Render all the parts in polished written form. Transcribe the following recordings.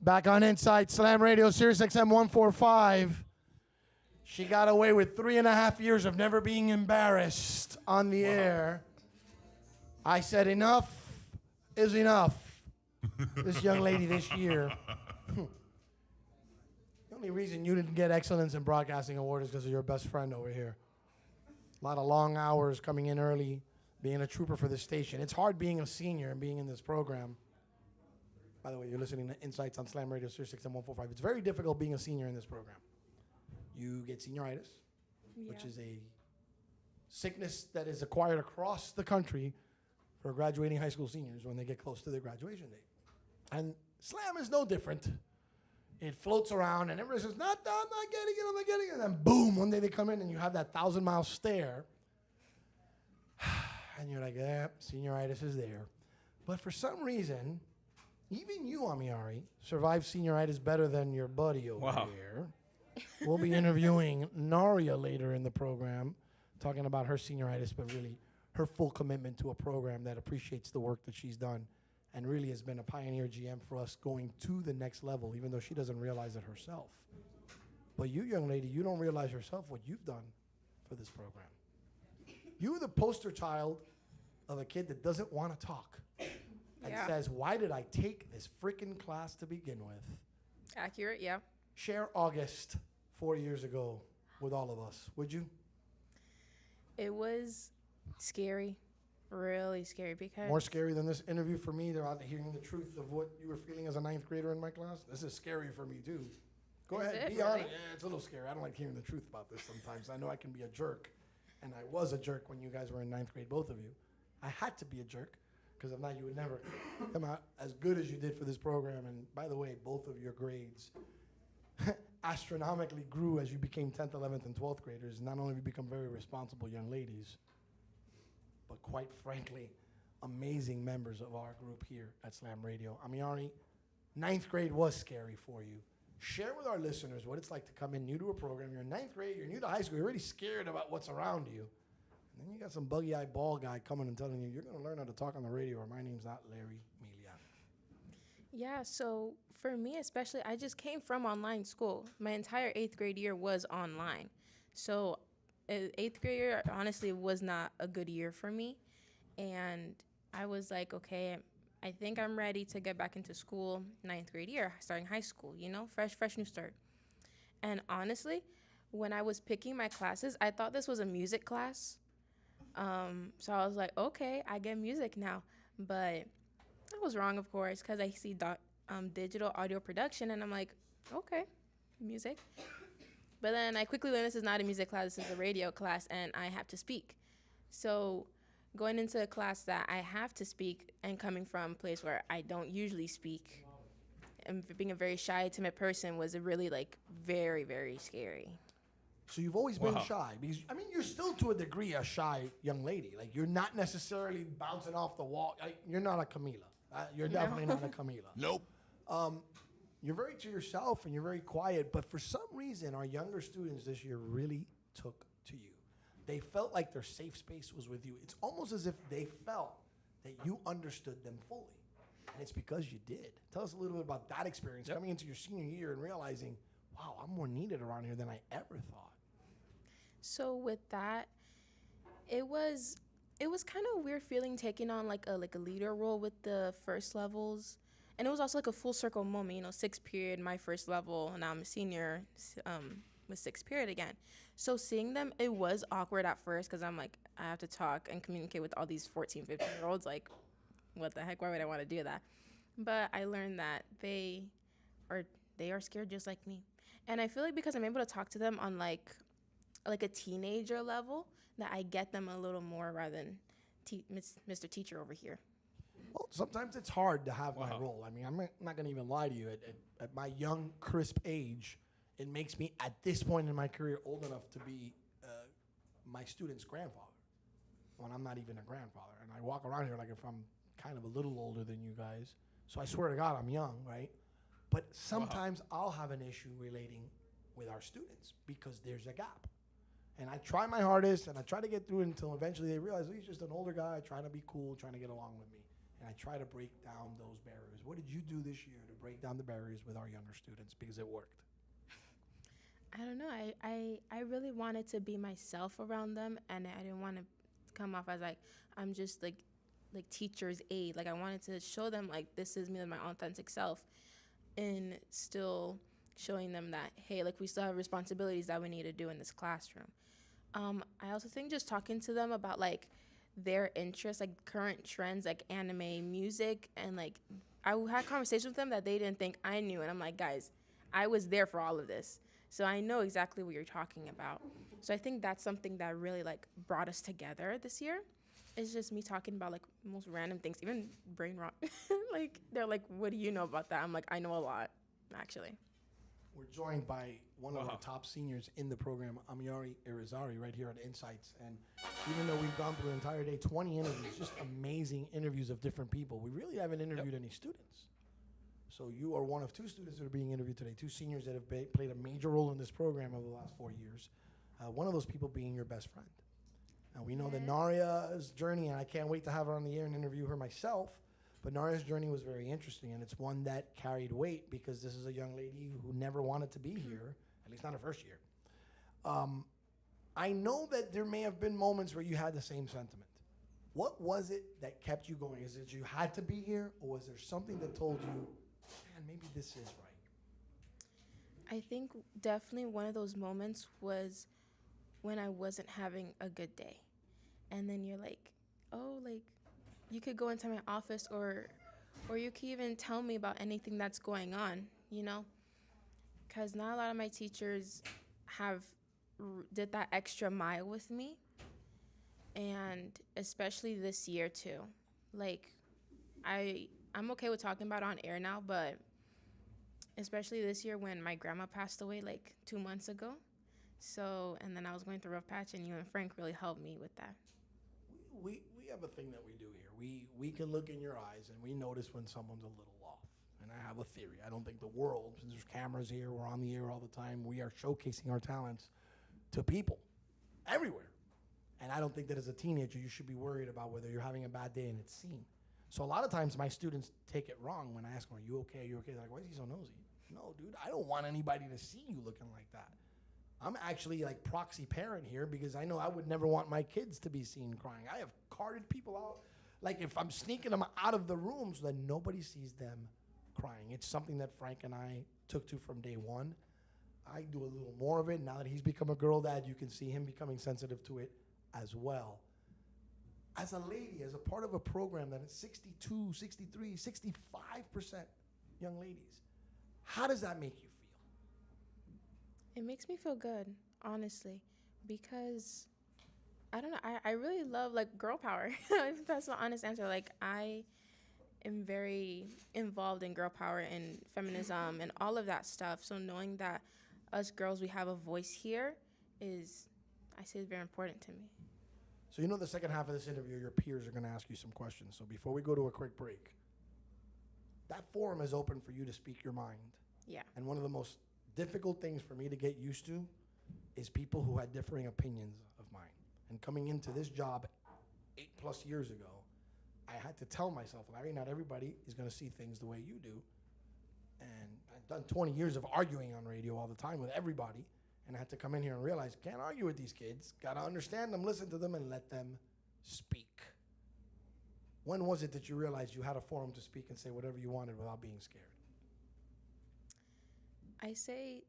Back on Inside Slam Radio, Sirius XM 145. She got away with 3.5 years of never being embarrassed on the air. I said enough is enough. This young lady this year. The only reason you didn't get Excellence in Broadcasting Award is because of your best friend over here. A lot of long hours, coming in early, being a trooper for the station. It's hard being a senior and being in this program. By the way, you're listening to Insights on Slam Radio, Sirius XM 145. It's very difficult being a senior in this program. You get senioritis, which is a sickness that is acquired across the country for graduating high school seniors when they get close to their graduation date. And Slam is no different. It floats around, and everybody says, I'm not getting it, I'm not getting it. And then boom, one day they come in, and you have that 1,000-mile stare. And you're like, senioritis is there. But for some reason, even you, AMIARY, survived senioritis better than your buddy over here. We'll be interviewing Naria later in the program, talking about her senioritis, but really her full commitment to a program that appreciates the work that she's done and really has been a pioneer GM for us going to the next level, even though she doesn't realize it herself. But you, young lady, you don't realize yourself what you've done for this program. You were the poster child of a kid that doesn't want to talk and says, why did I take this freaking class to begin with? Accurate, yeah. Share August 4 years ago with all of us, would you? It was scary, really scary, because... More scary than this interview for me. They're out hearing the truth of what you were feeling as a ninth grader in my class. This is scary for me, too. Go ahead, be honest. Yeah, it's a little scary. I don't like hearing the truth about this sometimes. I know I can be a jerk, and I was a jerk when you guys were in ninth grade, both of you. I had to be a jerk, because if not, you would never come out as good as you did for this program. And by the way, both of your grades astronomically grew as you became 10th, 11th, and 12th graders. Not only have you become very responsible young ladies, but quite frankly, amazing members of our group here at Slam Radio. AMIARY, ninth grade was scary for you. Share with our listeners what it's like to come in new to a program. You're in ninth grade, you're new to high school, you're already scared about what's around you. And then you got some buggy-eyed bald guy coming and telling you, you're gonna learn how to talk on the radio, or my name's not Larry Melia. Yeah, so for me especially, I just came from online school. My entire 8th grade year was online. So 8th grade year, honestly, was not a good year for me. And I was like, okay, I think I'm ready to get back into school 9th grade year, starting high school, you know, fresh new start. And honestly, when I was picking my classes, I thought this was a music class. So I was like, okay, I get music now. But I was wrong, of course, because I see digital audio production, and I'm like, okay, music. But then I quickly learned this is not a music class, this is a radio class, and I have to speak. So going into a class that I have to speak and coming from a place where I don't usually speak and being a very shy, timid person was really, very, very scary. So you've always been shy, because, I mean, you're still to a degree a shy young lady. Like, you're not necessarily bouncing off the wall. You're not a Camila. You're definitely not a Camila. Nope. You're very to yourself and you're very quiet, but for some reason, our younger students this year really took to you. They felt like their safe space was with you. It's almost as if they felt that you understood them fully. And it's because you did. Tell us a little bit about that experience, coming into your senior year and realizing, wow, I'm more needed around here than I ever thought. So with that, it was kind of a weird feeling taking on like a leader role with the first levels. And it was also like a full circle moment, you know, 6th period, my first level, and now I'm a senior with 6th period again. So seeing them, it was awkward at first because I'm like, I have to talk and communicate with all these 14, 15-year-olds. Like, what the heck? Why would I want to do that? But I learned that they are scared just like me. And I feel like because I'm able to talk to them on like a teenager level, that I get them a little more rather than Mr. Teacher over here. Well, sometimes it's hard to have my role. I mean, I'm not going to even lie to you. At my young, crisp age, it makes me, at this point in my career, old enough to be my student's grandfather when I'm not even a grandfather. And I walk around here like if I'm kind of a little older than you guys. So I swear to God, I'm young, right? But sometimes I'll have an issue relating with our students because there's a gap. And I try my hardest, and I try to get through it until eventually they realize, oh, he's just an older guy trying to be cool, trying to get along with me. and I try to break down those barriers. What did you do this year to break down the barriers with our younger students? Because it worked. I don't know. I really wanted to be myself around them, and I didn't want to come off as like I'm just like teacher's aide. Like I wanted to show them like this is me, my authentic self, and still showing them that hey, like we still have responsibilities that we need to do in this classroom. I also think just talking to them about like their interests, like current trends, like anime, music, and like I had conversations with them that they didn't think I knew, and I'm like, guys, I was there for all of this, so I know exactly what you're talking about. So I think that's something that really like brought us together this year. It's just me talking about like most random things, even brain rot. Like they're like, "What do you know about that?" I'm like, "I know a lot, actually." We're joined by one of our top seniors in the program, AMIARY, IRIZARRY, right here at Insights. And even though we've gone through an entire day, 20 interviews, just amazing interviews of different people, we really haven't interviewed any students. So you are one of two students that are being interviewed today, two seniors that have played a major role in this program over the last 4 years. One of those people being your best friend. Now we know that Naria's journey, and I can't wait to have her on the air and interview her myself, but Naria's journey was very interesting, and it's one that carried weight because this is a young lady who never wanted to be here, at least not her first year. I know that there may have been moments where you had the same sentiment. What was it that kept you going? Is it you had to be here, or was there something that told you, man, maybe this is right? I think definitely one of those moments was when I wasn't having a good day. And then you're like, oh, like, you could go into my office or you could even tell me about anything that's going on, you know? Because not a lot of my teachers did that extra mile with me. And especially this year, too. Like, I'm okay with talking about it on air now, but especially this year when my grandma passed away, like, 2 months ago. So, and then I was going through a rough patch, and you and Frank really helped me with that. We have a thing that we do here. We can look in your eyes, and we notice when someone's a little off. And I have a theory. I don't think the world, since there's cameras here, we're on the air all the time, we are showcasing our talents to people everywhere. And I don't think that as a teenager, you should be worried about whether you're having a bad day and it's seen. So a lot of times my students take it wrong when I ask them, are you okay? Are you okay? They're like, why is he so nosy? No, dude, I don't want anybody to see you looking like that. I'm actually like proxy parent here because I know I would never want my kids to be seen crying. I have carted people out. Like if I'm sneaking them out of the room so that nobody sees them crying. It's something that Frank and I took to from day one. I do a little more of it. Now that he's become a girl dad, you can see him becoming sensitive to it as well. As a lady, as a part of a program that is 62, 63, 65% young ladies, how does that make you feel? It makes me feel good, honestly, because I don't know. I really love like girl power. That's the honest answer. Like I am very involved in girl power and feminism and all of that stuff. So knowing that us girls, we have a voice here is very important to me. So you know the second half of this interview, your peers are going to ask you some questions. So before we go to a quick break, that forum is open for you to speak your mind. Yeah. And one of the most difficult things for me to get used to is people who had differing opinions of mine. And coming into this job 8+ years ago, I had to tell myself, Larry, not everybody is going to see things the way you do. And I've done 20 years of arguing on radio all the time with everybody. And I had to come in here and realize, can't argue with these kids. Got to understand them, listen to them, and let them speak. When was it that you realized you had a forum to speak and say whatever you wanted without being scared? I say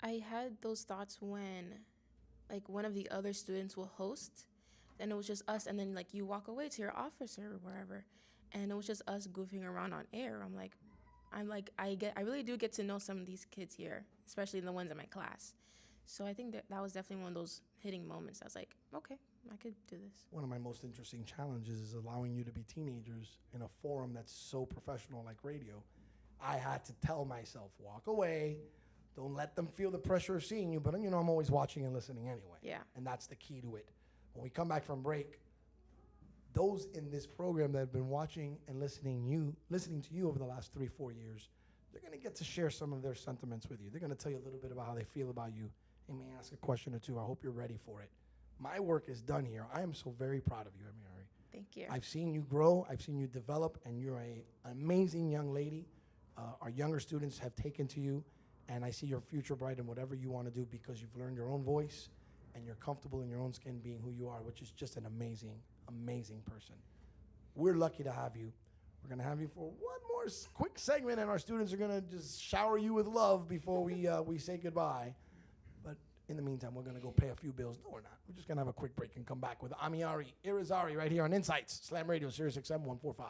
I had those thoughts when, like, one of the other students will host, and it was just us, and then, like, you walk away to your office or wherever, and it was just us goofing around on air. I really do get to know some of these kids here, especially the ones in my class. So I think that was definitely one of those hitting moments. I was like, okay, I could do this. One of my most interesting challenges is allowing you to be teenagers in a forum that's so professional like radio. I had to tell myself, walk away. Don't let them feel the pressure of seeing you. But, I'm always watching and listening anyway. Yeah. And that's the key to it. When we come back from break, those in this program that have been watching and listening to you over the last 3-4 years, they're going to get to share some of their sentiments with you. They're going to tell you a little bit about how they feel about you. They may ask a question or two. I hope you're ready for it. My work is done here. I am so very proud of you, AMIARY. Thank you. I've seen you grow, I've seen you develop, and you're an amazing young lady. Our younger students have taken to you, and I see your future bright in whatever you want to do because you've learned your own voice and you're comfortable in your own skin being who you are, which is just an amazing, amazing person. We're lucky to have you. We're going to have you for one more quick segment, and our students are going to just shower you with love before we say goodbye. But in the meantime, we're going to go pay a few bills. No, we're not. We're just going to have a quick break and come back with AMIARY, IRIZARRY right here on Insights, Slam Radio, Sirius XM 145.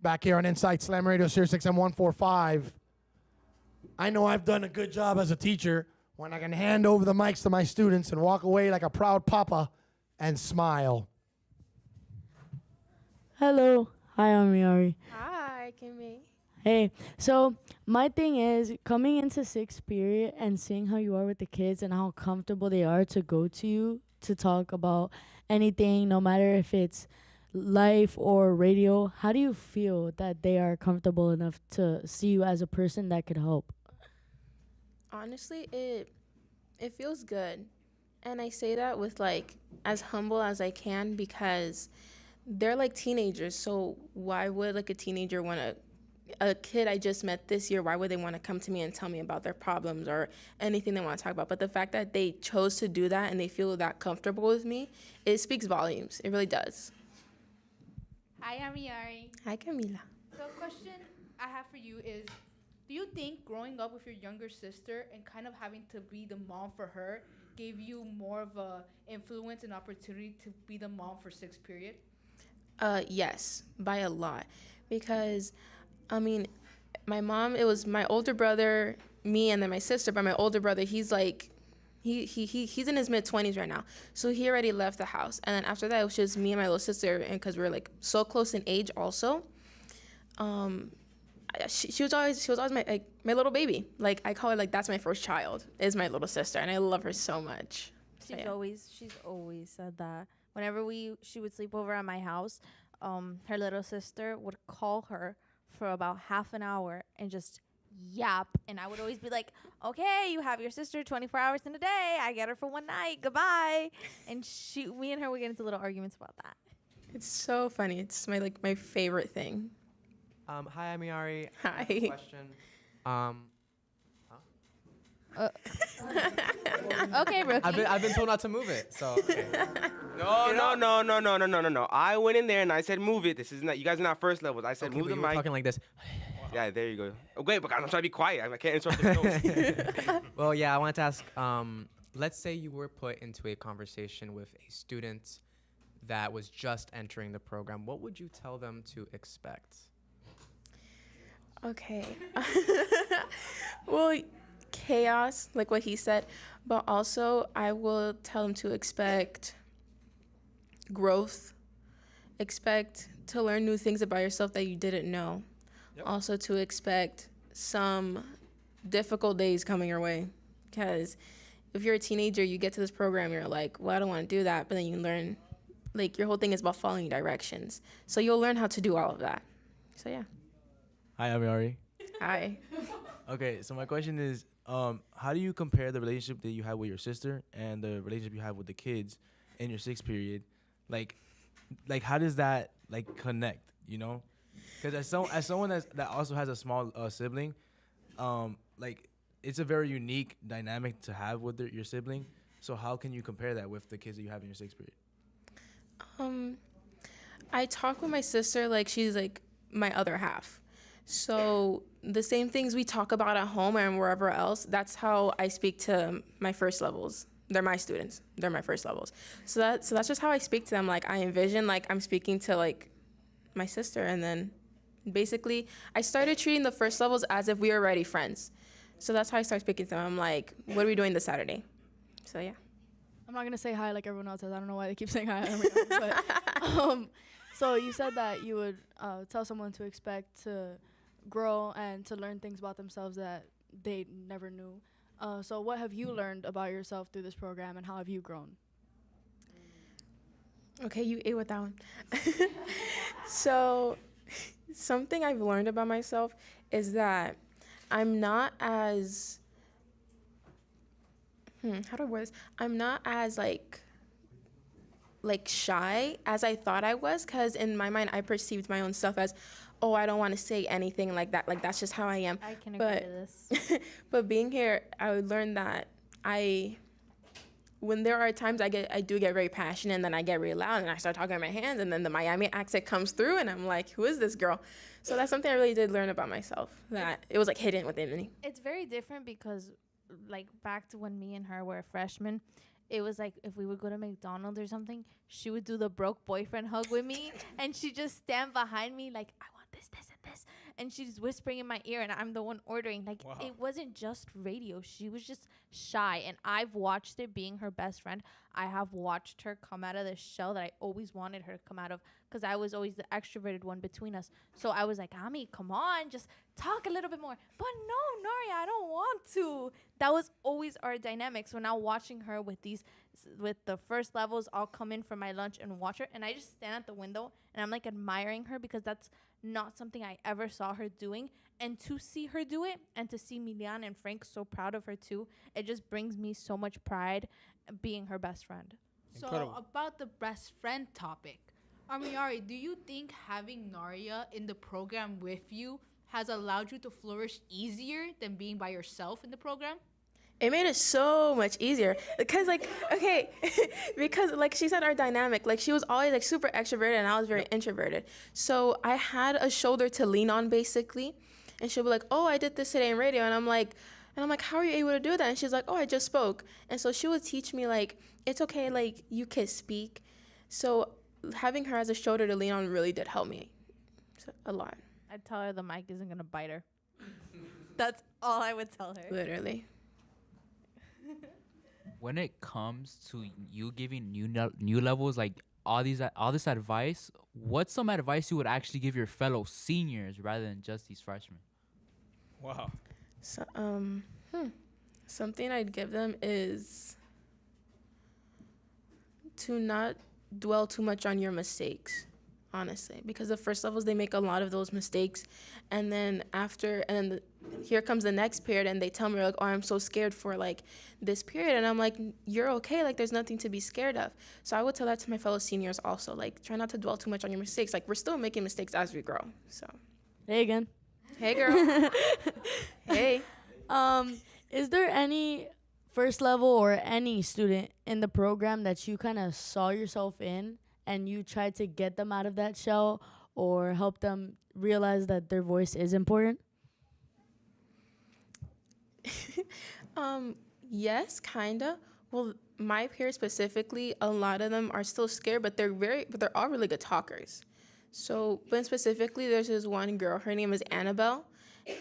Back here on Inside Slam Radio, Sirius XM 145. I know I've done a good job as a teacher when I can hand over the mics to my students and walk away like a proud papa and smile. Hello. Hi, AMIARY. Hi, Kimmy. Hey, so my thing is coming into sixth period and seeing how you are with the kids and how comfortable they are to go to you to talk about anything, no matter if it's life or radio. How do you feel that they are comfortable enough to see you as a person that could help? Honestly, it feels good. And I say that with like as humble as I can because they're like teenagers. So why would like a teenager want to a kid I just met this year, why would they want to come to me and tell me about their problems or anything they want to talk about? But the fact that they chose to do that and they feel that comfortable with me, it speaks volumes. It really does. Hi, AMIARY. Hi, Camila. So a question I have for you is, do you think growing up with your younger sister and kind of having to be the mom for her gave you more of a influence and opportunity to be the mom for sixth period? Yes, by a lot. Because, I mean, my mom, it was my older brother, me, and then my sister. But my older brother, he's like, he's in his mid-20s right now. So he already left the house. And then after that, it was just me and my little sister. And because we were like so close in age also, she was always my little baby. Like I call her like that's my first child is my little sister. And I love her so much. So, She's yeah. always said that. Whenever she would sleep over at my house, her little sister would call her for about half an hour and just yap. And I would always be like, okay, you have your sister 24 hours in a day. I get her for one night. Goodbye. And me and her would get into little arguments about that. It's so funny. It's my favorite thing. Hi, AMIARY. Hi. Question. Okay, Rookie. I've been told not to move it, so. Okay. No. I went in there and I said, move it. This is not. You guys are not first levels. I said, Okay, move but the you were mic. talking like this. Yeah, there you go. Okay, but I'm trying to be quiet. I can't interrupt the show. Well, yeah, I wanted to ask, let's say you were put into a conversation with a student that was just entering the program. What would you tell them to expect? Okay. Well, chaos, like what he said, but also I will tell them to expect growth, expect to learn new things about yourself that you didn't know. Yep. Also to expect some difficult days coming your way, because if you're a teenager, you get to this program, you're like, well, I don't want to do that, but then you learn, like, your whole thing is about following directions. So you'll learn how to do all of that. So yeah. Hi, AMIARY. Hi. Okay, so my question is, how do you compare the relationship that you have with your sister and the relationship you have with the kids in your sixth period? Like how does that like connect? You know, because as someone that also has a small sibling, like it's a very unique dynamic to have with your sibling. So how can you compare that with the kids that you have in your sixth period? I talk with my sister like she's like my other half. So the same things we talk about at home and wherever else, that's how I speak to my first levels. They're my students. They're my first levels. So that's just how I speak to them. Like I envision like I'm speaking to like my sister, and then basically I started treating the first levels as if we were already friends. So that's how I start speaking to them. I'm like, what are we doing this Saturday? So yeah. I'm not gonna say hi like everyone else says. I don't know why they keep saying hi. But so you said that you would tell someone to expect to grow and to learn things about themselves that they never knew. So what have you learned about yourself through this program, and how have you grown? Okay, you ate with that one. So something I've learned about myself is that I'm not as how do I word this? I'm not as like shy as I thought I was, because in my mind I perceived my own stuff as, oh, I don't want to say anything like that. Like that's just how I am. I can agree to this. But being here, I would learn that when there are times I do get very passionate, and then I get really loud and I start talking with my hands, and then the Miami accent comes through and I'm like, who is this girl? So that's something I really did learn about myself, that it was like hidden within me. It's very different because, like, back to when me and her were freshmen, it was like if we would go to McDonald's or something, she would do the broke boyfriend hug with me, and she'd just stand behind me like, I want this, this, and this. And she's whispering in my ear, and I'm the one ordering. Like, wow. It wasn't just radio. She was just shy, and I've watched it being her best friend. I have watched her come out of the shell that I always wanted her to come out of, because I was always the extroverted one between us. So I was like, Ami, come on, just talk a little bit more. But no, Nori, I don't want to. That was always our dynamic. So now watching her with the first levels, I'll come in for my lunch and watch her, and I just stand at the window, and I'm like admiring her, because that's not something I ever saw her doing. And to see her do it, and to see Milian and Frank so proud of her too, it just brings me so much pride being her best friend. Incredible. So about the best friend topic, AMIARY, do you think having Naria in the program with you has allowed you to flourish easier than being by yourself in the program? It made it so much easier, because like, okay, because like she said, our dynamic, like she was always like super extroverted and I was very introverted. So I had a shoulder to lean on basically, and she'll be like, oh, I did this today in radio. And I'm like, how are you able to do that? And she's like, oh, I just spoke. And so she would teach me like, it's okay, like you can speak. So having her as a shoulder to lean on really did help me a lot. I'd tell her the mic isn't gonna bite her. That's all I would tell her. Literally. When it comes to you giving new levels, like all this advice, what's some advice you would actually give your fellow seniors rather than just these freshmen? Wow. So, something I'd give them is to not dwell too much on your mistakes, honestly, because the first levels, they make a lot of those mistakes, and then here comes the next period, and they tell me like, oh, I'm so scared for like this period, and I'm like, you're okay, like there's nothing to be scared of. So I would tell that to my fellow seniors also, like try not to dwell too much on your mistakes. Like we're still making mistakes as we grow. So Hey again. hey girl. Hey. Is there any first level or any student in the program that you kind of saw yourself in, and you tried to get them out of that shell or help them realize that their voice is important? Yes, kinda. Well, my peers specifically, a lot of them are still scared, but they're all really good talkers. So, but specifically, there's this one girl. Her name is Annabelle,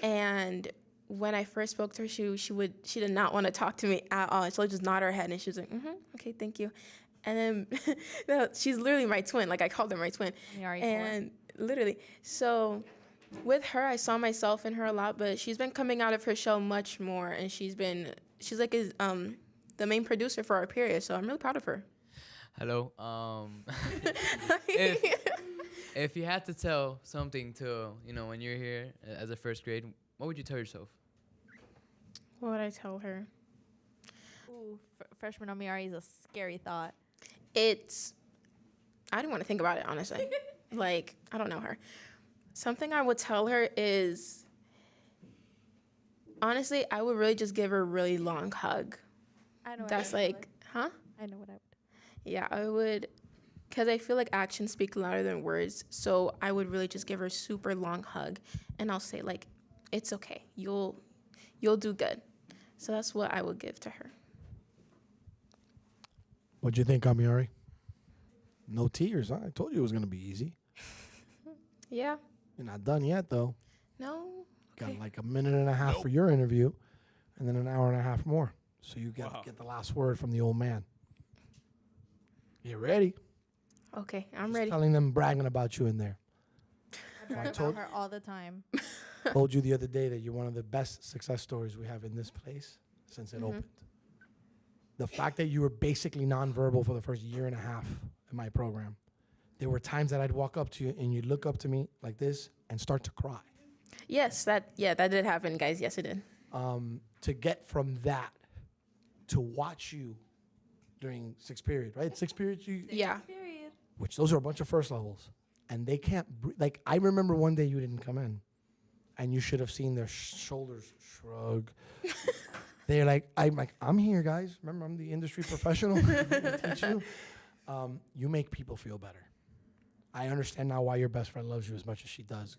and when I first spoke to her, she did not want to talk to me at all. She'll just nod her head, and she was like, okay, thank you. And then no, she's literally my twin. Like I called her my twin, and literally. So with her, I saw myself in her a lot, but she's been coming out of her shell much more, and she's like the main producer for our period. So I'm really proud of her. Hello. If you had to tell something to, when you're here as a first grade, what would you tell yourself? What would I tell her? Ooh, freshman AMIARY is a scary thought. I don't want to think about it, honestly. Like, I don't know her. Something I would tell her is, honestly, I would really just give her a really long hug. I know. That's like, huh? I know what I would. Yeah, I would, because I feel like actions speak louder than words. So I would really just give her a super long hug, and I'll say like, it's okay. You'll do good. So that's what I would give to her. What'd you think, AMIARY? No tears, huh? I told you it was going to be easy. Yeah. You're not done yet, though. No. Got like a minute and a half for your interview, and then an hour and a half more. So you got to get the last word from the old man. You ready? Okay, I'm Just ready. telling them, bragging about you in there. I brag about her all the time. Told you the other day that you're one of the best success stories we have in this place since it opened. The fact that you were basically nonverbal for the first year and a half in my program. There were times that I'd walk up to you and you'd look up to me like this and start to cry. Yes, that did happen, guys. Yes, it did. To get from that to watch you during sixth period, right? Sixth period, Yeah. which those are a bunch of first levels, and they can't like. I remember one day you didn't come in, and you should have seen their shoulders shrug. They're like, I'm here, guys. Remember, I'm the industry professional. I teach you. You make people feel better. I understand now why your best friend loves you as much as she does.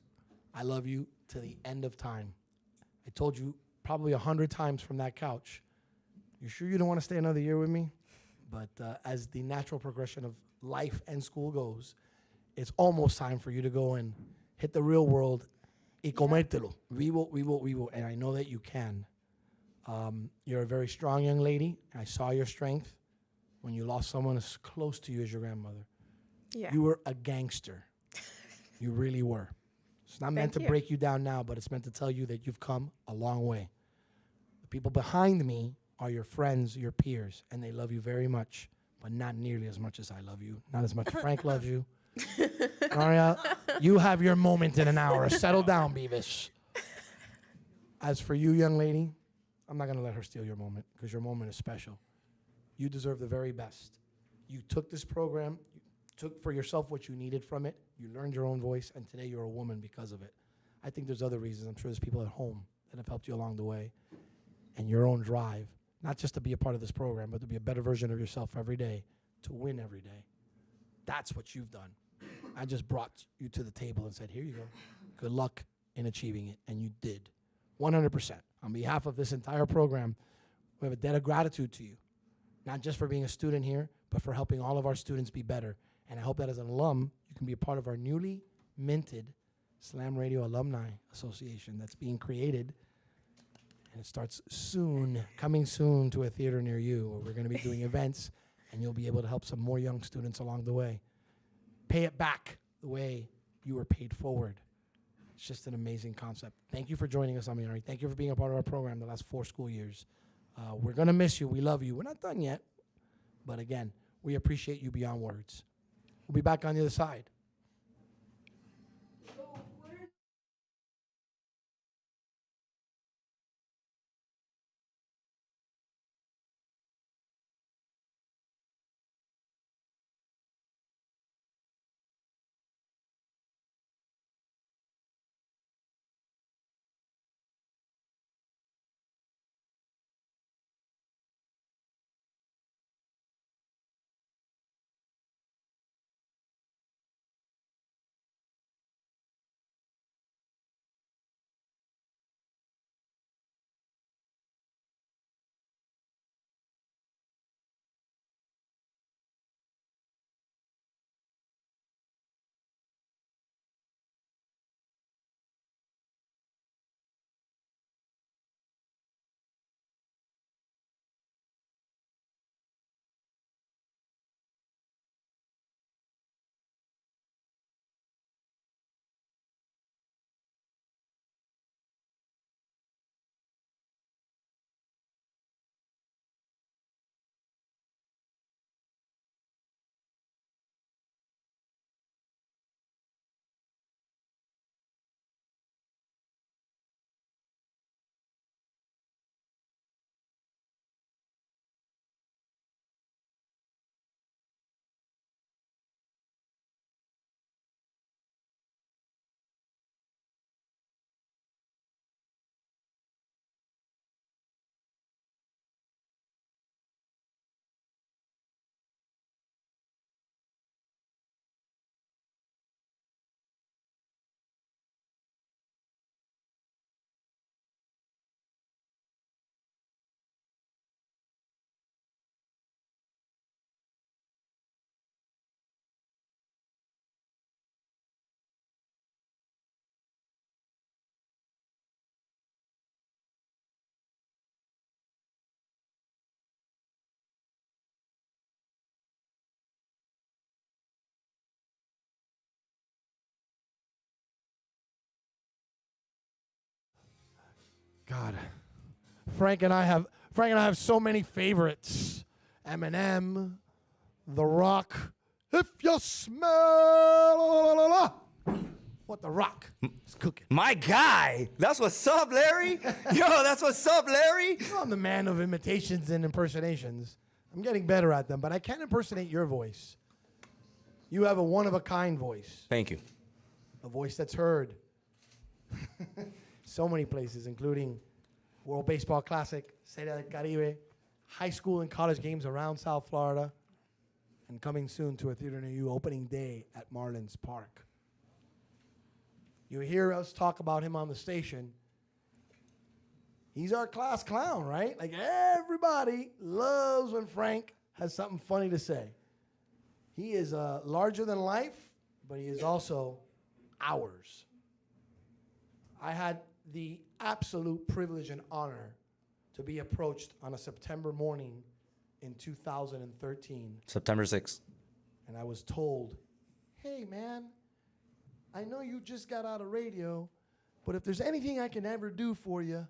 I love you to the end of time. I told you probably 100 times from that couch. You sure you don't want to stay another year with me? But as the natural progression of life and school goes, it's almost time for you to go and hit the real world y comértelo. Vivo. And I know that you can. You're a very strong young lady. I saw your strength when you lost someone as close to you as your grandmother. Yeah. You were a gangster. You really were. It's not meant to break you down now, but it's meant to tell you that you've come a long way. The people behind me are your friends, your peers, and they love you very much, but not nearly as much as I love you. Not as much as Frank loves you. Aria, you have your moment in an hour. Settle down, Beavis. As for you, young lady, I'm not going to let her steal your moment because your moment is special. You deserve the very best. You took this program, you took for yourself what you needed from it, you learned your own voice, and today you're a woman because of it. I think there's other reasons. I'm sure there's people at home that have helped you along the way. And your own drive, not just to be a part of this program, but to be a better version of yourself every day, to win every day. That's what you've done. I just brought you to the table and said, here you go. Good luck in achieving it. And you did. 100%. On behalf of this entire program, we have a debt of gratitude to you. Not just for being a student here, but for helping all of our students be better. And I hope that as an alum, you can be a part of our newly minted Slam Radio Alumni Association that's being created. And it starts soon, coming soon to a theater near you, where we're going to be doing events, and you'll be able to help some more young students along the way. Pay it back the way you were paid forward. It's just an amazing concept. Thank you for joining us, AMIARY. Thank you for being a part of our program the last 4 school years. We're going to miss you. We love you. We're not done yet. But again, we appreciate you beyond words. We'll be back on the other side. God. Frank and I have so many favorites. Eminem, The Rock. If you smell what The Rock is cooking. My guy. That's what's up, Larry. Yo, that's what's up, Larry. You know, I'm the man of imitations and impersonations. I'm getting better at them, but I can't impersonate your voice. You have a one-of-a-kind voice. Thank you. A voice that's heard so many places, including World Baseball Classic, Serie del Caribe, high school and college games around South Florida, and coming soon to a theater near you, opening day at Marlins Park. You hear us talk about him on the station. He's our class clown, right? Like everybody loves when Frank has something funny to say. He is larger than life, but he is also ours. I had the absolute privilege and honor to be approached on a September morning in 2013. September 6th. And I was told, hey, man, I know you just got out of radio, but if there's anything I can ever do for you,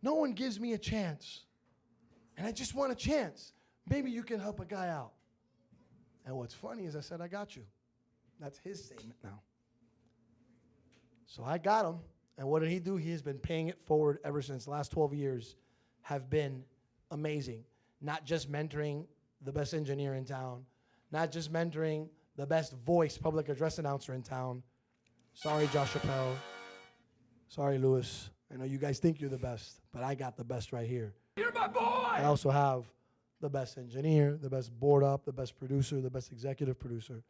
no one gives me a chance. And I just want a chance. Maybe you can help a guy out. And what's funny is I said, I got you. That's his statement now. So I got him. And what did he do? He has been paying it forward ever since. The last 12 years have been amazing. Not just mentoring the best engineer in town, not just mentoring the best voice public address announcer in town. Sorry, Josh Chappelle. Sorry, Lewis. I know you guys think you're the best, but I got the best right here. You're my boy! I also have the best engineer, the best board up, the best producer, the best executive producer.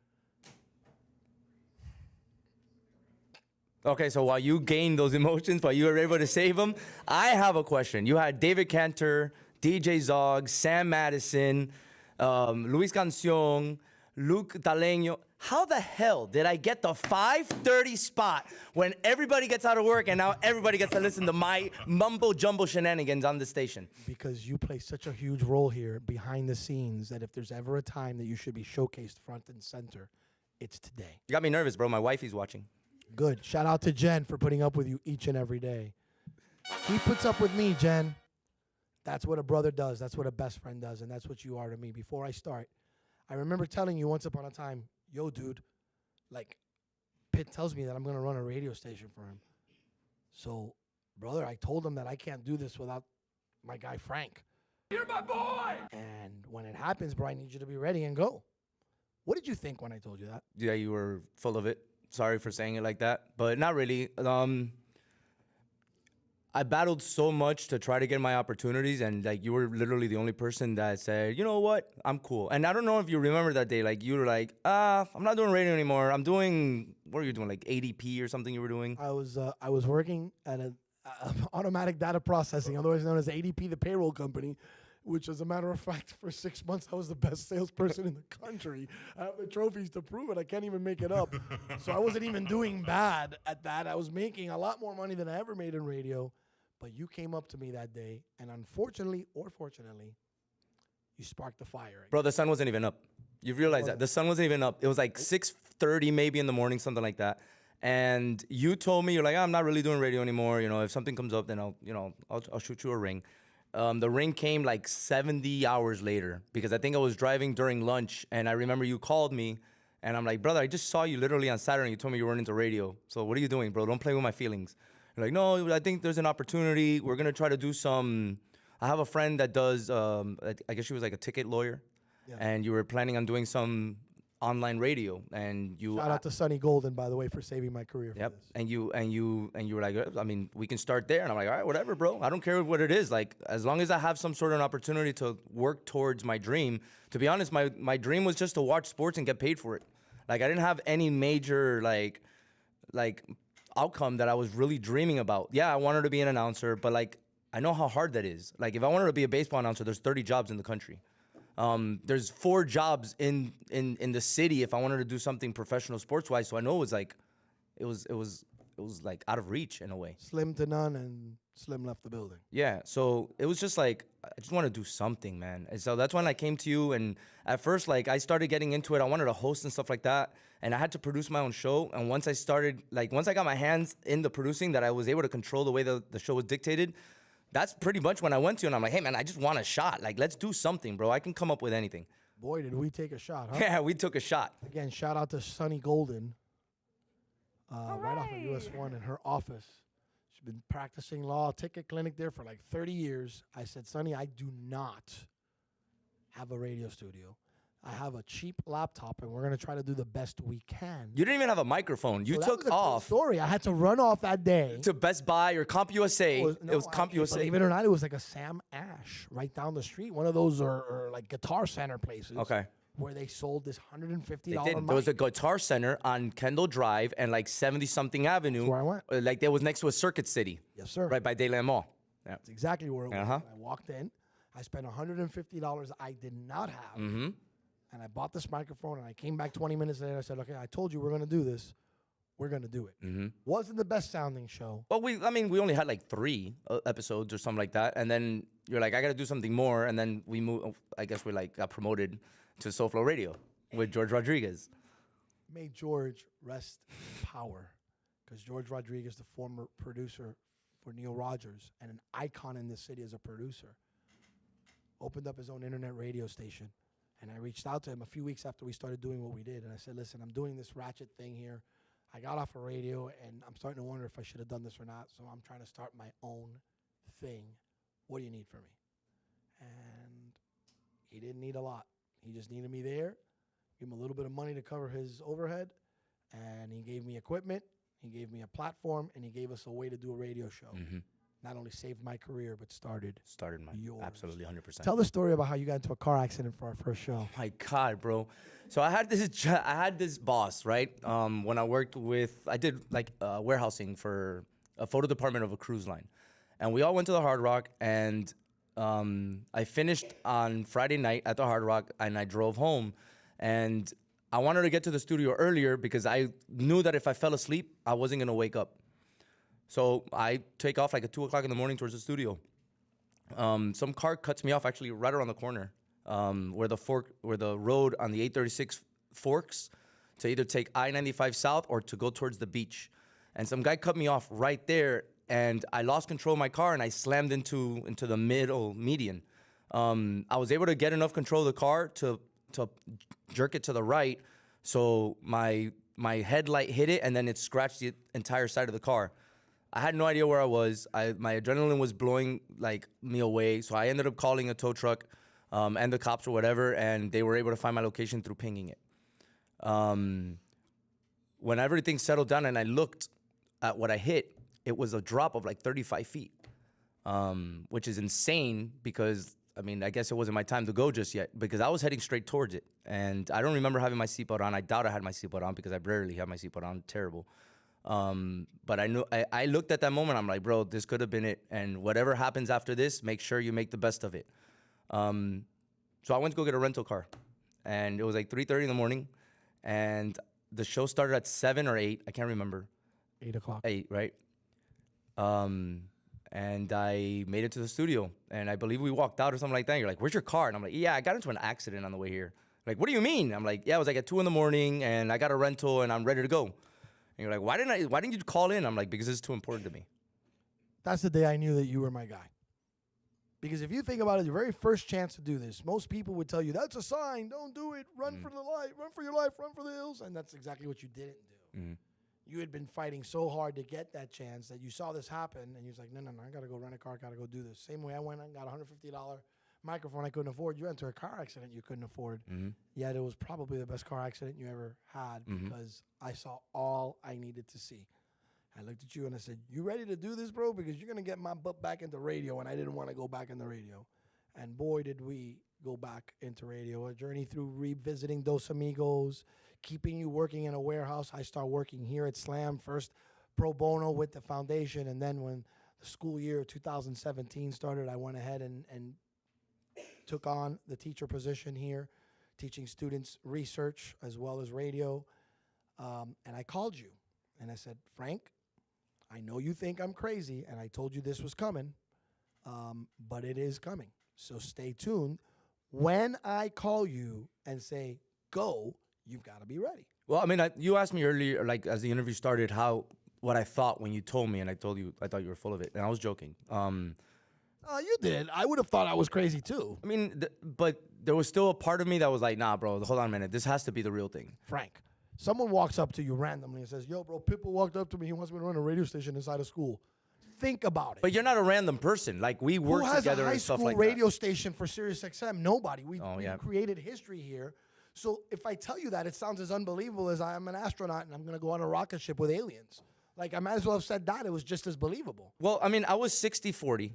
Okay, so while you gained those emotions, while you were able to save them, I have a question. You had David Cantor, DJ Zog, Sam Madison, Luis Cancion, Luke D'Aleño. How the hell did I get the 5:30 spot when everybody gets out of work and now everybody gets to listen to my mumbo jumbo shenanigans on the station? Because you play such a huge role here behind the scenes that if there's ever a time that you should be showcased front and center, it's today. You got me nervous, bro. My wifey's watching. Good. Shout out to Jen for putting up with you each and every day. He puts up with me, Jen. That's what a brother does. That's what a best friend does. And that's what you are to me. Before I start, I remember telling you once upon a time, yo, dude, like, Pitt tells me that I'm going to run a radio station for him. So, brother, I told him that I can't do this without my guy, Frank. You're my boy! And when it happens, bro, I need you to be ready and go. What did you think when I told you that? Yeah, you were full of it. Sorry for saying it like that, but not really. I battled so much to try to get my opportunities, and like you were literally the only person that said, you know what, I'm cool. And I don't know if you remember that day, like you were like, I'm not doing radio anymore. I'm doing, what were you doing, like ADP or something you were doing? I was working at an automatic data processing, otherwise known as ADP, the payroll company, which, as a matter of fact, for 6 months, I was the best salesperson in the country. I have the trophies to prove it. I can't even make it up. So I wasn't even doing bad at that. I was making a lot more money than I ever made in radio. But you came up to me that day, and unfortunately or fortunately, you sparked the fire. Bro, the sun wasn't even up. You realize that? The sun wasn't even up. It was like 6:30 maybe in the morning, something like that. And you told me, you're like, I'm not really doing radio anymore. You know, if something comes up, then I'll shoot you a ring. The ring came like 70 hours later because I think I was driving during lunch, and I remember you called me, and I'm like, brother, I just saw you literally on Saturday. You told me you weren't into radio. So what are you doing, bro? Don't play with my feelings. You're like, no, I think there's an opportunity. We're going to try to do some. I have a friend that does, I guess she was like a ticket lawyer, and you were planning on doing some online radio, and you shout out to Sonny Golden, by the way, for saving my career. Yep. And you were like, I mean, we can start there. And I'm like, all right, whatever, bro. I don't care what it is. Like, as long as I have some sort of an opportunity to work towards my dream. To be honest, my dream was just to watch sports and get paid for it. Like, I didn't have any major like outcome that I was really dreaming about. Yeah, I wanted to be an announcer, but like, I know how hard that is. Like, if I wanted to be a baseball announcer, there's 30 jobs in the country. There's 4 jobs in the city if I wanted to do something professional sports-wise. So I know it was like out of reach in a way. Slim to none, and Slim left the building. Yeah, so it was just like, I just want to do something, man. And so that's when I came to you, and at first, like, I started getting into it. I wanted to host and stuff like that, and I had to produce my own show. And once I got my hands in the producing, that I was able to control the way the show was dictated, that's pretty much when I went to you, and I'm like, hey, man, I just want a shot. Like, let's do something, bro. I can come up with anything. Boy, did we take a shot, huh? Yeah, we took a shot. Again, shout out to Sunny Golden, right off of US 1 in her office. She's been practicing law, ticket clinic there for like 30 years. I said, Sunny, I do not have a radio studio. I have a cheap laptop, and we're going to try to do the best we can. You didn't even have a microphone. You So that took was a cool off story. I had to run off that day. to Best Buy or CompUSA. No, it was CompUSA. Believe it or not, it was like a Sam Ash right down the street. One of those are like Guitar Center places. Okay. Where they sold this $150 They mic. didn't. There was a Guitar Center on Kendall Drive and like 70-something Avenue. That's where I went. Like that was next to a Circuit City. Yes, sir. Right by Dayland Mall. Yeah. That's exactly where it was. Uh-huh. I walked in. I spent $150 I did not have. Mm-hmm. And I bought this microphone, and I came back 20 minutes later. I said, okay, I told you we're going to do this. We're going to do it. Mm-hmm. Wasn't the best sounding show. Well, we only had like 3 episodes or something like that. And then you're like, I got to do something more. And then we moved, I guess we like got promoted to SoFlo Radio with George Rodriguez. May George rest in power. Because George Rodriguez, the former producer for Neil Rogers and an icon in this city as a producer, opened up his own internet radio station. And I reached out to him a few weeks after we started doing what we did. And I said, listen, I'm doing this ratchet thing here. I got off of radio, and I'm starting to wonder if I should have done this or not. So I'm trying to start my own thing. What do you need from me? And he didn't need a lot. He just needed me there, give him a little bit of money to cover his overhead. And he gave me equipment. He gave me a platform, and he gave us a way to do a radio show. Mm-hmm. Not only saved my career, but started my yours. absolutely 100%. Tell the story about how you got into a car accident for our first show. My God, bro. So I had this boss, right? When I did like warehousing for a photo department of a cruise line, and we all went to the Hard Rock, and I finished on Friday night at the Hard Rock, and I drove home, and I wanted to get to the studio earlier because I knew that if I fell asleep, I wasn't gonna wake up. So I take off like at 2 o'clock in the morning towards the studio. Some car cuts me off actually right around the corner, where the road on the 836 forks to either take I-95 south or to go towards the beach. And some guy cut me off right there, and I lost control of my car, and I slammed into the median. I was able to get enough control of the car to jerk it to the right, so my headlight hit it, and then it scratched the entire side of the car. I had no idea where I was. My adrenaline was blowing like me away, so I ended up calling a tow truck and the cops or whatever, and they were able to find my location through pinging it. When everything settled down and I looked at what I hit, it was a drop of like 35 feet, which is insane because, I mean, I guess it wasn't my time to go just yet because I was heading straight towards it. And I don't remember having my seatbelt on. I doubt I had my seatbelt on because I rarely have my seatbelt on. Terrible. But I knew I looked at that moment. I'm like, bro, this could have been it. And whatever happens after this, make sure you make the best of it. So I went to go get a rental car, and it was like 3:30 in the morning, and the show started at 7 or 8. I can't remember. 8 o'clock. 8, right? And I made it to the studio, and I believe we walked out or something like that. And you're like, where's your car? And I'm like, yeah, I got into an accident on the way here. Like, what do you mean? I'm like, yeah, it was like at 2 in the morning, and I got a rental, and I'm ready to go. And you're like, why didn't you call in? I'm like, because it's too important to me. That's the day I knew that you were my guy. Because if you think about it, your very first chance to do this, most people would tell you, that's a sign, don't do it, run for the light, run for your life, run for the hills. And that's exactly what you didn't do. Mm-hmm. You had been fighting so hard to get that chance that you saw this happen, and you was like, no, I got to go rent a car, got to go do this. Same way I went and got a $150 microphone I couldn't afford. You enter a car accident you couldn't afford. Mm-hmm. Yet it was probably the best car accident you ever had because I saw all I needed to see. I looked at you and I said, you ready to do this, bro? Because you're going to get my butt back into radio, and I didn't want to go back into radio. And boy, did we go back into radio. A journey through revisiting Dos Amigos, keeping you working in a warehouse. I started working here at Slam, first pro bono with the foundation. And then when the school year 2017 started, I went ahead and took on the teacher position here, teaching students research as well as radio. And I called you, and I said, Frank, I know you think I'm crazy, and I told you this was coming, but it is coming. So stay tuned. When I call you and say, go, you've got to be ready. Well, I mean, you asked me earlier, like as the interview started, what I thought when you told me, and I told you I thought you were full of it, and I was joking. You did. I would have thought I was crazy too. I mean, but there was still a part of me that was like, nah, bro, hold on a minute. This has to be the real thing. Frank, someone walks up to you randomly and says, yo, bro, Pitbull walked up to me. He wants me to run a radio station inside of school. Think about it. But you're not a random person. Like, we work together and stuff like Who has a high school radio station for Sirius XM? Nobody. We've yeah. created history here. So if I tell you that, it sounds as unbelievable as I am an astronaut and I'm going to go on a rocket ship with aliens. Like, I might as well have said that. It was just as believable. Well, I mean, I was 60-40.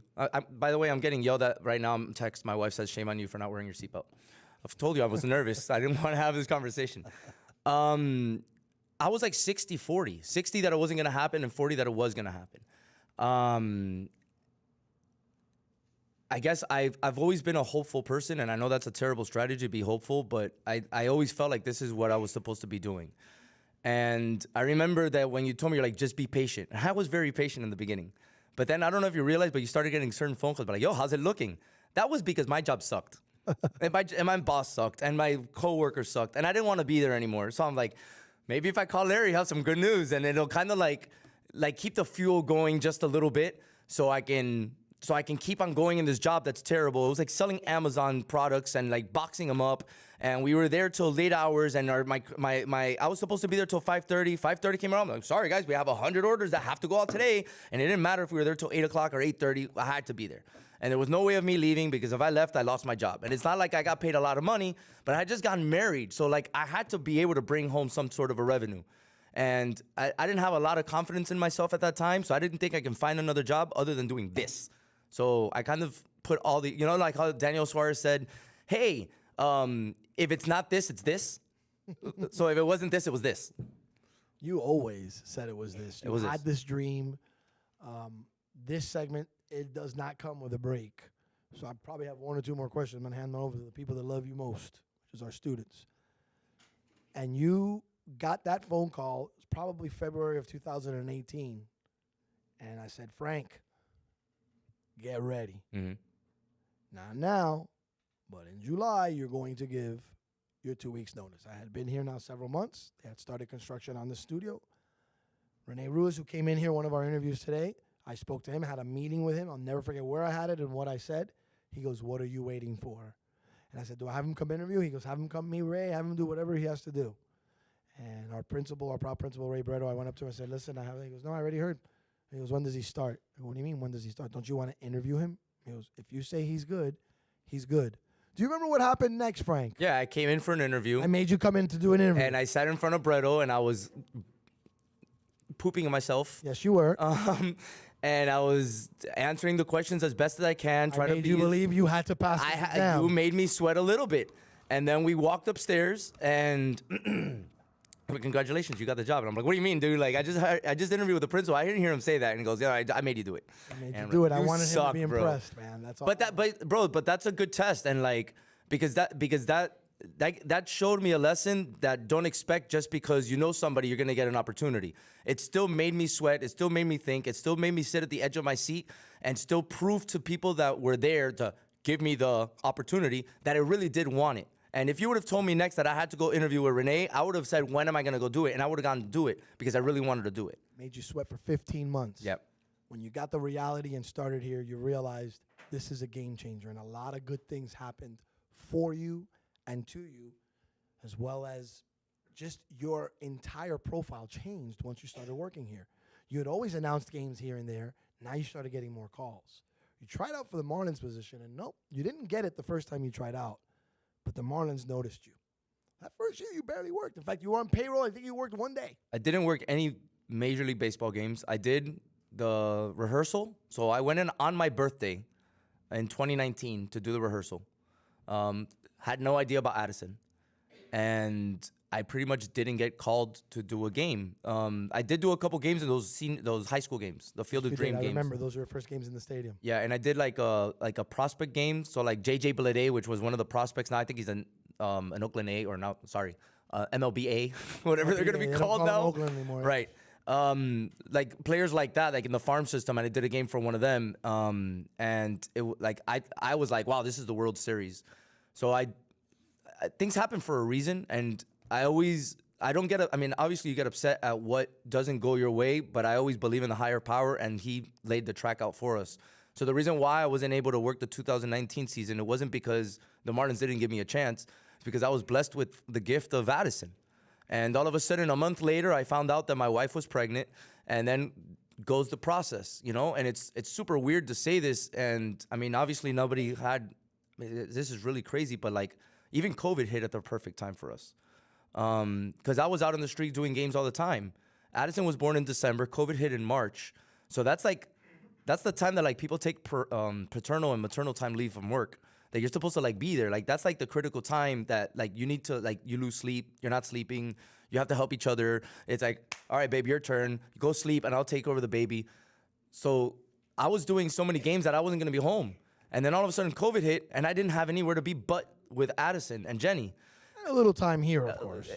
By the way, I'm getting yelled at right now. I'm text. My wife says, shame on you for not wearing your seatbelt. I've told you I was nervous. I didn't want to have this conversation. I was like 60-40. 60 that it wasn't going to happen and 40 that it was going to happen. I guess I've always been a hopeful person, and I know that's a terrible strategy to be hopeful, but I always felt like this is what I was supposed to be doing. And I remember that when you told me, you're like, just be patient. And I was very patient in the beginning. But then, I don't know if you realized, but you started getting certain phone calls, like, yo, how's it looking? That was because my job sucked. and my boss sucked, and my coworkers sucked, and I didn't want to be there anymore. So I'm like, maybe if I call Larry, he'll have some good news, and it'll kind of like keep the fuel going just a little bit, so I can keep on going in this job that's terrible. It was like selling Amazon products and like boxing them up. And we were there till late hours, and I was supposed to be there till 5:30. 5:30 came around. I'm like, sorry guys, we have 100 orders that have to go out today. And it didn't matter if we were there till 8 o'clock or 8:30. I had to be there. And there was no way of me leaving, because if I left, I lost my job. And it's not like I got paid a lot of money, but I had just gotten married. So like, I had to be able to bring home some sort of a revenue. And I didn't have a lot of confidence in myself at that time, so I didn't think I can find another job other than doing this. So I kind of put all the, you know, like how Daniel Suarez said, hey, if it's not this, it's this. So if it wasn't this, it was this. You always said it was this. You had this dream. This segment, it does not come with a break. So I probably have one or two more questions. I'm going to hand them over to the people that love you most, which is our students. And you got that phone call, it was probably February of 2018. And I said, Frank, get ready. Mm-hmm. Not now, but in July, you're going to give your 2 weeks notice. I had been here now several months. They had started construction on the studio. Rene Ruiz, who came in here, one of our interviews today, I spoke to him, had a meeting with him. I'll never forget where I had it and what I said. He goes, what are you waiting for? And I said, do I have him come interview? He goes, have him come meet Ray, have him do whatever he has to do. And our proud principal, Ray Bretto, I went up to him and said, listen, he goes, no, I already heard. He goes, when does he start? I go, what do you mean, when does he start? Don't you want to interview him? He goes, if you say he's good, he's good. Do you remember what happened next, Frank? Yeah, I came in for an interview. I made you come in to do an interview. And I sat in front of Bretto, and I was pooping on myself. Yes, you were. And I was answering the questions as best as I can. I made you believe you had to pass the exam. You made me sweat a little bit. And then we walked upstairs, and congratulations, you got the job. And I'm like, what do you mean, dude? Like, I just interviewed with the principal. I didn't hear him say that. And he goes, yeah, I made you do it. I made you do it. I wanted him to be impressed, man. That's all. But that's a good test. And like, because that showed me a lesson that don't expect just because you know somebody, you're going to get an opportunity. It still made me sweat. It still made me think. It still made me sit at the edge of my seat and still prove to people that were there to give me the opportunity that I really did want it. And if you would have told me next that I had to go interview with Renee, I would have said, when am I going to go do it? And I would have gone to do it because I really wanted to do it. Made you sweat for 15 months. Yep. When you got the reality and started here, you realized this is a game changer. And a lot of good things happened for you and to you, as well as just your entire profile changed once you started working here. You had always announced games here and there. Now you started getting more calls. You tried out for the Marlins position, and nope, you didn't get it the first time you tried out. But the Marlins noticed you. That first year, you barely worked. In fact, you were on payroll. I think you worked one day. I didn't work any Major League Baseball games. I did the rehearsal. So I went in on my birthday in 2019 to do the rehearsal. Had no idea about Addison. And I pretty much didn't get called to do a game. I did do a couple games in those high school games, the Field of Dream games. I remember those were your first games in the stadium. Yeah, and I did like a prospect game. So like JJ Blade, which was one of the prospects. Now I think he's an Oakland A or now, sorry, MLB A, whatever they're gonna be called now. Oakland anymore. Right. like players like that, like in the farm system, and I did a game for one of them. And I was like, wow, this is the World Series. So things happen for a reason, and I don't get, I mean, obviously you get upset at what doesn't go your way, but I always believe in the higher power, and he laid the track out for us. So the reason why I wasn't able to work the 2019 season, it wasn't because the Marlins didn't give me a chance. It's because I was blessed with the gift of Addison. And all of a sudden, a month later, I found out that my wife was pregnant, and then goes the process, you know? And it's super weird to say this, and I mean, obviously nobody had, this is really crazy, but like, even COVID hit at the perfect time for us. Because I was out on the street doing games all the time. Addison was born in December, COVID hit in March. So that's the time that like people take paternal and maternal time leave from work. That you're supposed to like be there. Like that's like the critical time that like you need to like, you lose sleep, you're not sleeping, you have to help each other. It's like, all right, babe, your turn. Go sleep and I'll take over the baby. So I was doing so many games that I wasn't gonna be home. And then all of a sudden COVID hit and I didn't have anywhere to be but with Addison and Jenny. A little time here, of course.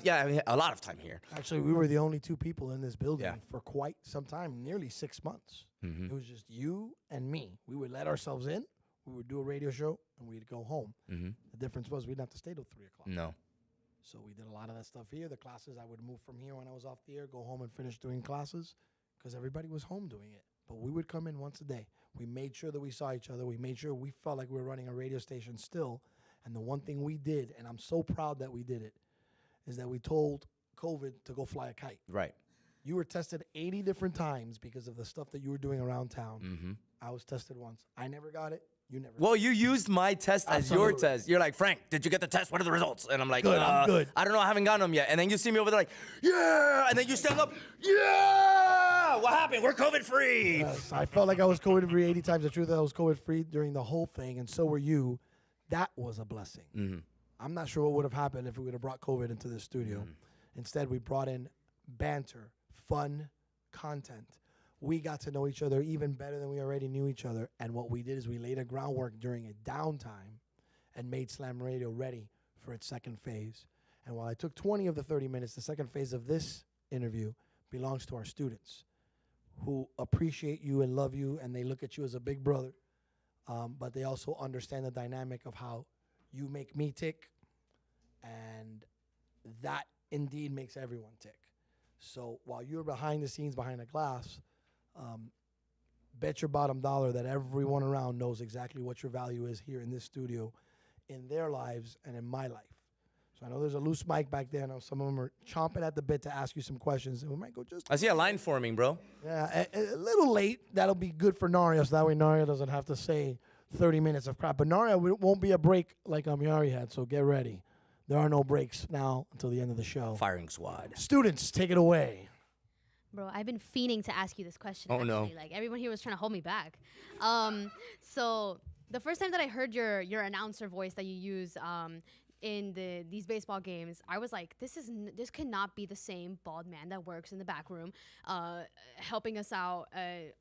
Yeah, I mean, a lot of time here. Actually, we were the only two people in this building for quite some time, nearly 6 months. Mm-hmm. It was just you and me. We would let ourselves in, we would do a radio show, and we'd go home. Mm-hmm. The difference was we didn't have to stay till 3 o'clock. No. So we did a lot of that stuff here. The classes, I would move from here when I was off the air, go home and finish doing classes, because everybody was home doing it. But we would come in once a day. We made sure that we saw each other. We made sure we felt like we were running a radio station still. And the one thing we did, and I'm so proud that we did it, is that we told COVID to go fly a kite. Right. You were tested 80 different times because of the stuff that you were doing around town. Mm-hmm. I was tested once. I never got it. You never. Well, you used my test as your Absolutely. test. You're like, Frank, did you get the test? What are the results? And I'm like, Good, I'm good. I don't know. I haven't gotten them yet. And then you see me over there like, yeah. And then you stand up, yeah. What happened? We're COVID free. Yes, I felt like I was COVID free 80 times. The truth is I was COVID free during the whole thing, and so were you. That was a blessing. Mm-hmm. I'm not sure what would have happened if we would have brought COVID into the studio. Mm-hmm. Instead, we brought in banter, fun, content. We got to know each other even better than we already knew each other. And what we did is we laid a groundwork during a downtime and made Slam Radio ready for its second phase. And while I took 20 of the 30 minutes, the second phase of this interview belongs to our students who appreciate you and love you, and they look at you as a big brother. But they also understand the dynamic of how you make me tick, and that indeed makes everyone tick. So while you're behind the scenes, behind the glass, bet your bottom dollar that everyone around knows exactly what your value is here in this studio, in their lives and in my life. So I know there's a loose mic back there. I know some of them are chomping at the bit to ask you some questions, and we might go just. I see a line forming, bro. Yeah, a little late. That'll be good for Nario, so that way Nario doesn't have to say 30 minutes of crap. But Nario won't be a break like AMIARY had, so get ready. There are no breaks now until the end of the show. Firing squad. Students, take it away. Bro, I've been fiending to ask you this question. Oh, no. Like, everyone here was trying to hold me back. So the first time that I heard your announcer voice that you use in these baseball games, I was like, this cannot be the same bald man that works in the back room, helping us out,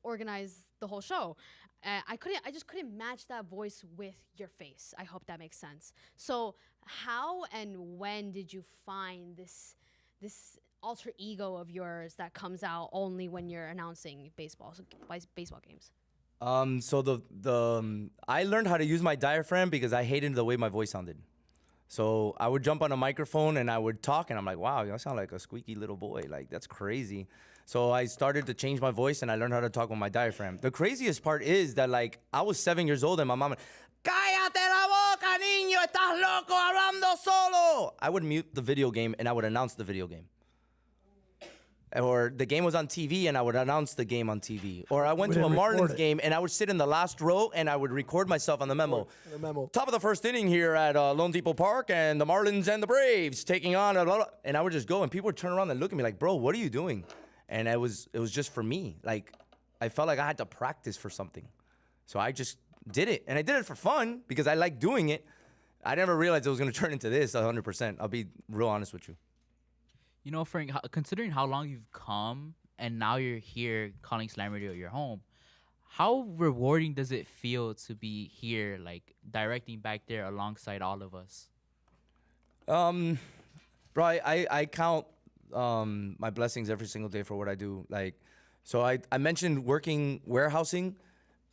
organize the whole show. I just couldn't match that voice with your face. I hope that makes sense. So how and when did you find this alter ego of yours that comes out only when you're announcing baseball games? So I learned how to use my diaphragm because I hated the way my voice sounded. So I would jump on a microphone and I would talk, and I'm like, wow, I sound like a squeaky little boy. Like, that's crazy. So I started to change my voice, and I learned how to talk with my diaphragm. The craziest part is that, like, I was 7 years old, and my mom would, cállate la boca, niño, estás loco hablando solo. I would mute the video game, and I would announce the video game. Or the game was on TV, and I would announce the game on TV. Or I went to a Marlins game, and I would sit in the last row, and I would record myself on the memo. Top of the first inning here at Lone Depot Park, and the Marlins and the Braves taking on, blah, blah, blah. And I would just go, and people would turn around and look at me like, bro, what are you doing? And it was just for me. Like, I felt like I had to practice for something. So I just did it. And I did it for fun, because I like doing it. I never realized it was going to turn into this 100%. I'll be real honest with you. You know, Frank, considering how long you've come and now you're here calling Slam Radio your home, how rewarding does it feel to be here, like directing back there alongside all of us? Bro, I count my blessings every single day for what I do. Like, so I mentioned working warehousing.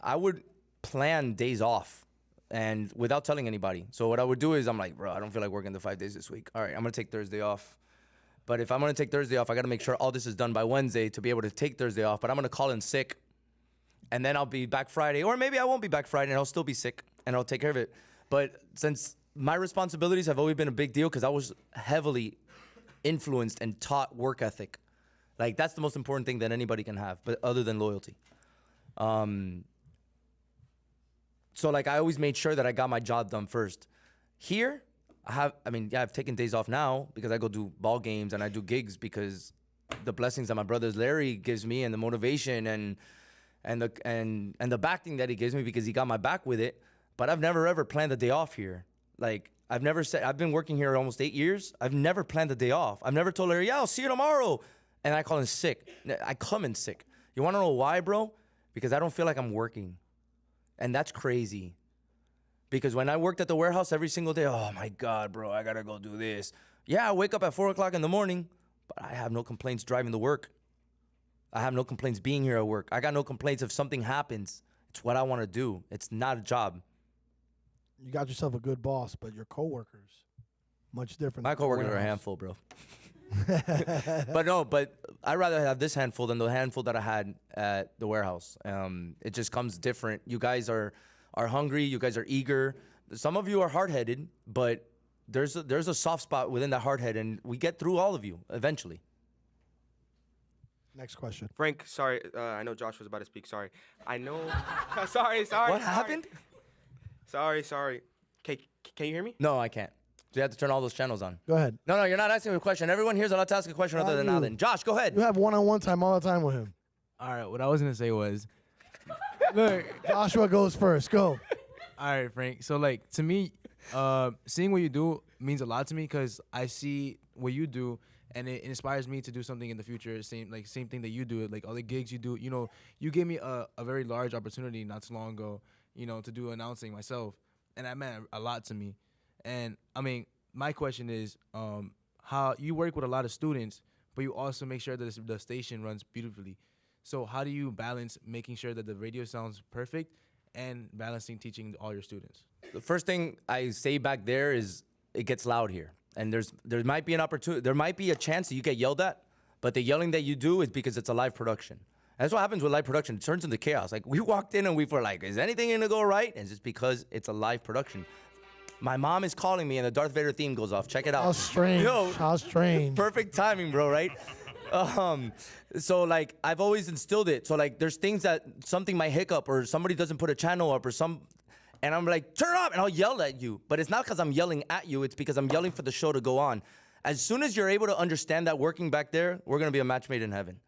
I would plan days off and without telling anybody. So what I would do is I'm like, bro, I don't feel like working the 5 days this week. All right, I'm gonna take Thursday off. But if I'm gonna take Thursday off, I gotta make sure all this is done by Wednesday to be able to take Thursday off. But I'm gonna call in sick, and then I'll be back Friday, or maybe I won't be back Friday and I'll still be sick and I'll take care of it. But since my responsibilities have always been a big deal because I was heavily influenced and taught work ethic. Like, that's the most important thing that anybody can have, but other than loyalty. So like I always made sure that I got my job done first. Here, I've taken days off now because I go do ball games and I do gigs because the blessings that my brother Larry gives me and the motivation and the backing that he gives me because he got my back with it. But I've never ever planned a day off here. Like, I've never said, I've been working here almost 8 years. I've never planned a day off. I've never told Larry, yeah, I'll see you tomorrow. And I call in sick. I come in sick. You want to know why, bro? Because I don't feel like I'm working. And that's crazy. Because when I worked at the warehouse every single day, oh my God, bro, I got to go do this. Yeah, I wake up at 4 o'clock in the morning, but I have no complaints driving to work. I have no complaints being here at work. I got no complaints if something happens. It's what I want to do. It's not a job. You got yourself a good boss, but your coworkers, much different. My coworkers are a handful, bro. But I'd rather have this handful than the handful that I had at the warehouse. It just comes different. You guys are hungry. You guys are eager. Some of you are hard-headed, but there's a soft spot within that hard-head, and we get through all of you eventually. Next question. Frank, sorry. I know Josh was about to speak. Sorry. I know. sorry. What happened? Sorry. Okay, can you hear me? No, I can't. So you have to turn all those channels on. Go ahead. No, you're not asking me a question. Everyone here's allowed to ask a question other than Alan. Josh, go ahead. You have one-on-one time all the time with him. All right, what I was gonna say was, look, Joshua goes first. Go. all right, Frank. So like to me, seeing what you do means a lot to me because I see what you do and it inspires me to do something in the future. Same thing that you do. Like all the gigs you do. You know, you gave me a very large opportunity not too long ago. You know, to do announcing myself, and that meant a lot to me. And I mean, my question is, how you work with a lot of students, but you also make sure that the station runs beautifully. So how do you balance making sure that the radio sounds perfect and balancing teaching all your students? The first thing I say back there is it gets loud here, and there might be an opportunity, there might be a chance that you get yelled at, but the yelling that you do is because it's a live production. That's what happens with live production. It turns into chaos. Like, we walked in and we were like, is anything gonna go right? And it's just because it's a live production. My mom is calling me and the Darth Vader theme goes off. Check it out. How strange. How strange. Perfect timing, bro, right? So like, I've always instilled it. So like, there's things that something might hiccup or somebody doesn't put a channel up and I'm like, turn it up, and I'll yell at you. But it's not because I'm yelling at you. It's because I'm yelling for the show to go on. As soon as you're able to understand that working back there, we're gonna be a match made in heaven.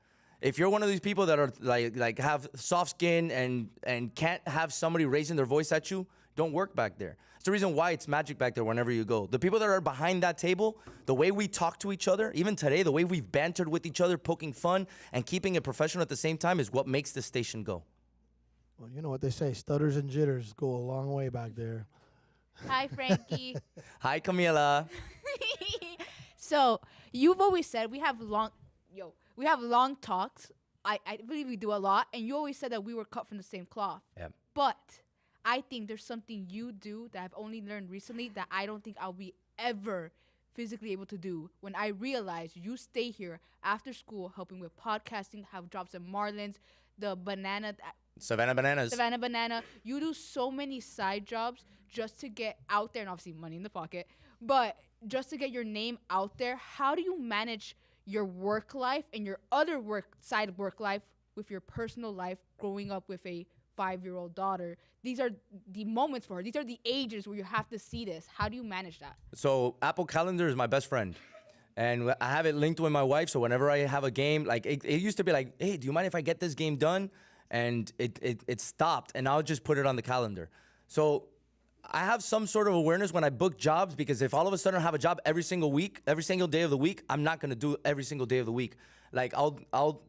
If you're one of these people that are like have soft skin and can't have somebody raising their voice at you, don't work back there. It's the reason why it's magic back there whenever you go. The people that are behind that table, the way we talk to each other, even today, the way we've bantered with each other, poking fun and keeping it professional at the same time is what makes this station go. Well, you know what they say, stutters and jitters go a long way back there. Hi, Frankie. Hi, Camila. So you've always said we have long talks. I believe we do a lot, and you always said that we were cut from the same cloth. Yeah. But I think there's something you do that I've only learned recently that I don't think I'll be ever physically able to do. When I realize you stay here after school helping with podcasting, have jobs at Marlins, the Savannah Bananas. You do so many side jobs just to get out there, and obviously money in the pocket, but just to get your name out there. How do you manage your work life and your other work life with your personal life growing up with a 5-year-old daughter? These are the moments for her. These are the ages where you have to see this. How do you manage that? So Apple Calendar is my best friend. And I have it linked with my wife, so whenever I have a game, like it used to be like, hey, do you mind if I get this game done? And it stopped, and I'll just put it on the calendar. So I have some sort of awareness when I book jobs, because if all of a sudden I have a job every single week, every single day of the week, I'm not gonna do it every single day of the week. Like I'll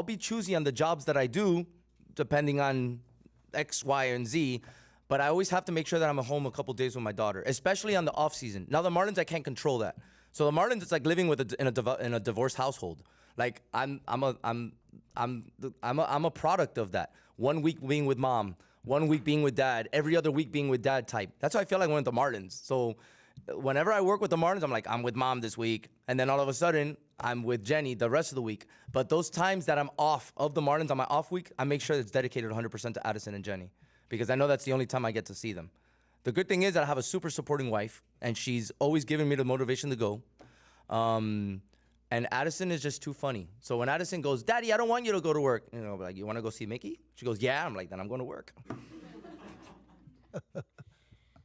be choosy on the jobs that I do, depending on X, Y, and Z. But I always have to make sure that I'm at home a couple days with my daughter, especially on the off season. Now the Marlins, I can't control that. So the Marlins, it's like living with in a divorced household. Like I'm a product of that. 1 week being with mom, 1 week being with dad, every other week being with dad type. That's how I feel like when with the Marlins. So whenever I work with the Marlins, I'm like, I'm with mom this week. And then all of a sudden, I'm with Jenny the rest of the week. But those times that I'm off of the Marlins on my off week, I make sure it's dedicated 100% to Addison and Jenny. Because I know that's the only time I get to see them. The good thing is that I have a super supporting wife. And she's always giving me the motivation to go. And Addison is just too funny. So when Addison goes, Daddy, I don't want you to go to work. You know, like, you want to go see Mickey? She goes, yeah. I'm like, then I'm going to work.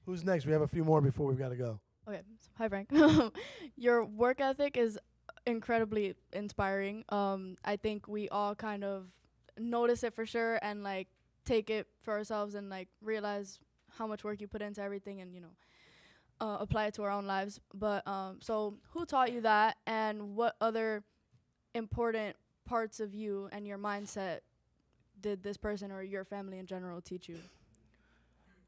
Who's next? We have a few more before we've got to go. Okay. Hi, Frank. Your work ethic is incredibly inspiring. I think we all kind of notice it for sure and like take it for ourselves and like realize how much work you put into everything and, you know, apply it to our own lives. But so who taught you that, and what other important parts of you and your mindset did this person or your family in general teach you?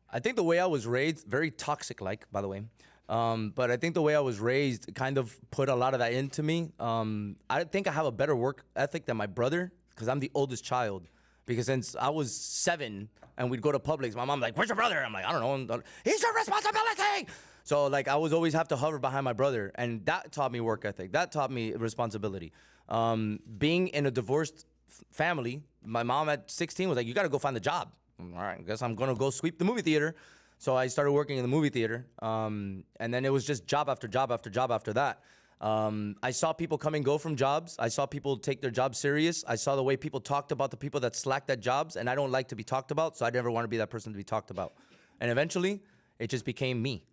I think the way I was raised, very toxic like, by the way. But I think the way I was raised kind of put a lot of that into me. I think I have a better work ethic than my brother because I'm the oldest child. Because since I was 7 and we'd go to Publix, my mom's like, where's your brother? I'm like, I don't know. He's your responsibility. So like I was always have to hover behind my brother, and that taught me work ethic. That taught me responsibility. Being in a divorced family, my mom at 16 was like, you got to go find a job. All right, I guess I'm going to go sweep the movie theater. So I started working in the movie theater. And then it was just job after job after job after that. I saw people come and go from jobs. I saw people take their jobs serious. I saw the way people talked about the people that slacked at jobs, and I don't like to be talked about, so I never want to be that person to be talked about. And eventually, it just became me.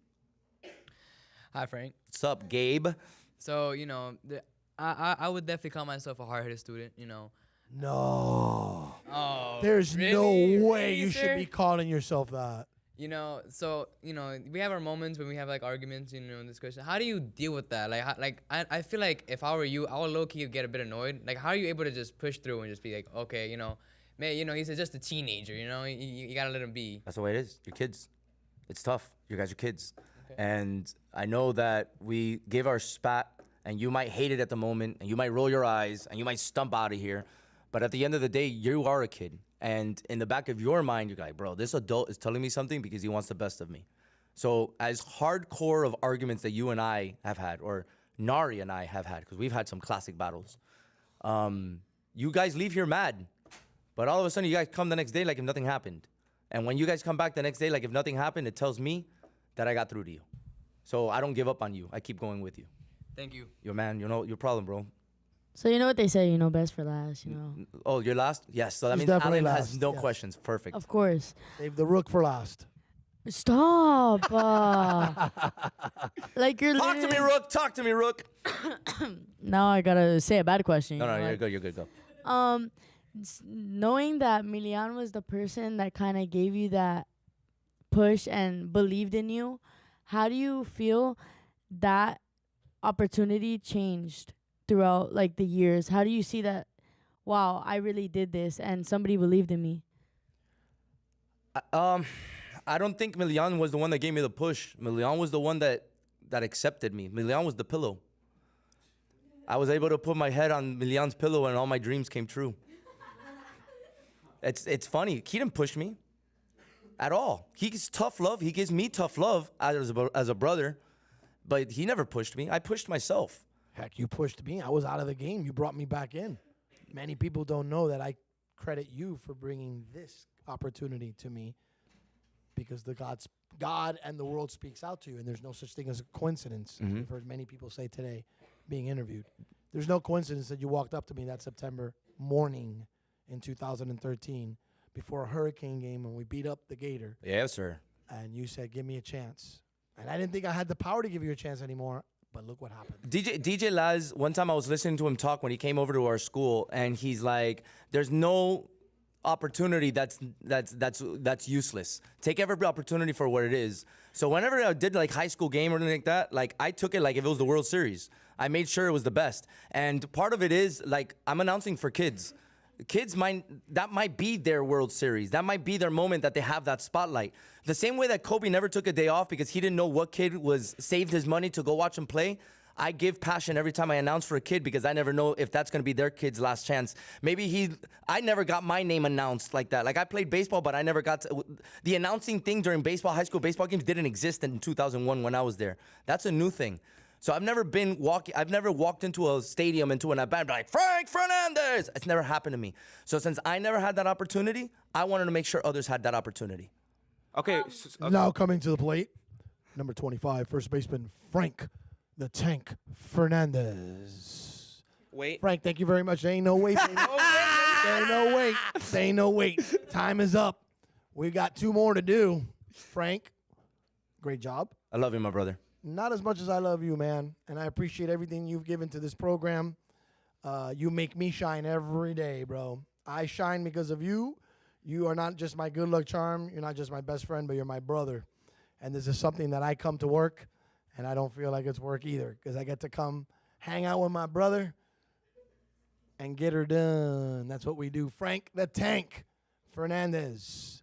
Hi, Frank. What's up, Gabe? So, you know, I would definitely call myself a hard-headed student, you know. No. Oh, There's really? no way Really, you sir? should be calling yourself that. You know, so, you know, we have our moments when we have, like, arguments, you know, in discussion. How do you deal with that? Like, I feel like if I were you, I would low-key get a bit annoyed. Like, how are you able to just push through and just be like, okay, you know, man, you know, he's just a teenager, you know? You got to let him be. That's the way it is. You're kids. It's tough. You guys are kids. And I know that we gave our spat, and you might hate it at the moment, and you might roll your eyes, and you might stump out of here. But at the end of the day, you are a kid. And in the back of your mind, you're like, bro, this adult is telling me something because he wants the best of me. So as hardcore of arguments that you and I have had, or Nari and I have had, because we've had some classic battles, you guys leave here mad. But all of a sudden, you guys come the next day like if nothing happened. And when you guys come back the next day like if nothing happened, it tells me that I got through to you. So I don't give up on you. I keep going with you. Thank you. Yo, man, you know your problem, bro. So you know what they say, you know, best for last, you know. Oh, you're last? Yes. So that He's means definitely Alan has last, no yes. questions. Perfect. Of course. Save the rook for last. Stop. Like you're Talk to me, Rook. Talk to me, Rook. Now I gotta say a bad question. No, you no, know, you're like, good. You're good. Go. Knowing that Milian was the person that kind of gave you that push and believed in you, how do you feel that opportunity changed throughout like the years? How do you see that, wow, I really did this and somebody believed in me? I don't think Milian was the one that gave me the push. Milian was the one that accepted me. Milian was the pillow. I was able to put my head on Milian's pillow and all my dreams came true. It's funny. He didn't push me at all. He's tough love. He gives me tough love as a brother, but he never pushed me. I pushed myself. Heck, you pushed me. I was out of the game. You brought me back in. Many people don't know that I credit you for bringing this opportunity to me because God and the world speaks out to you, and there's no such thing as a coincidence. Mm-hmm. We've heard many people say today being interviewed. There's no coincidence that you walked up to me that September morning in 2013 before a Hurricane game when we beat up the Gator. Yes, sir. And you said, give me a chance. And I didn't think I had the power to give you a chance anymore, but look what happened. DJ Laz, one time I was listening to him talk when he came over to our school, and he's like, there's no opportunity that's useless. Take every opportunity for what it is. So whenever I did like high school game or anything like that, like I took it like if it was the World Series. I made sure it was the best. And part of it is like I'm announcing for kids. Kids that might be their World Series. That might be their moment that they have that spotlight. The same way that Kobe never took a day off because he didn't know what kid saved his money to go watch him play. I give passion every time I announce for a kid because I never know if that's going to be their kid's last chance. I never got my name announced like that. Like I played baseball, but I never got the announcing thing during high school baseball games didn't exist in 2001 when I was there. That's a new thing. So I've never walked into a stadium, into an at-bat, like, Frank Fernandez. It's never happened to me. So since I never had that opportunity, I wanted to make sure others had that opportunity. Okay. Now coming to the plate, number 25, first baseman Frank the Tank Fernandez. Wait. Frank, thank you very much. There ain't no wait. There ain't no wait. Time is up. We got 2 more to do. Frank, great job. I love you, my brother. Not as much as I love you, man. And I appreciate everything you've given to this program. You make me shine every day, bro. I shine because of you. You are not just my good luck charm. You're not just my best friend, but you're my brother. And this is something that I come to work, and I don't feel like it's work either because I get to come hang out with my brother and get her done. That's what we do. Frank the Tank Fernandez.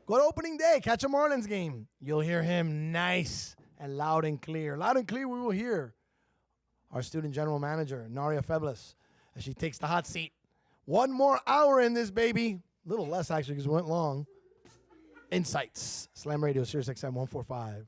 Go to opening day. Catch a Marlins game. You'll hear him nice and loud and clear. Loud and clear we will hear our student general manager, Naria Febles, as she takes the hot seat. 1 more hour in this baby. A little less, actually, because it went long. Insights. Slam Radio, Sirius XM 145.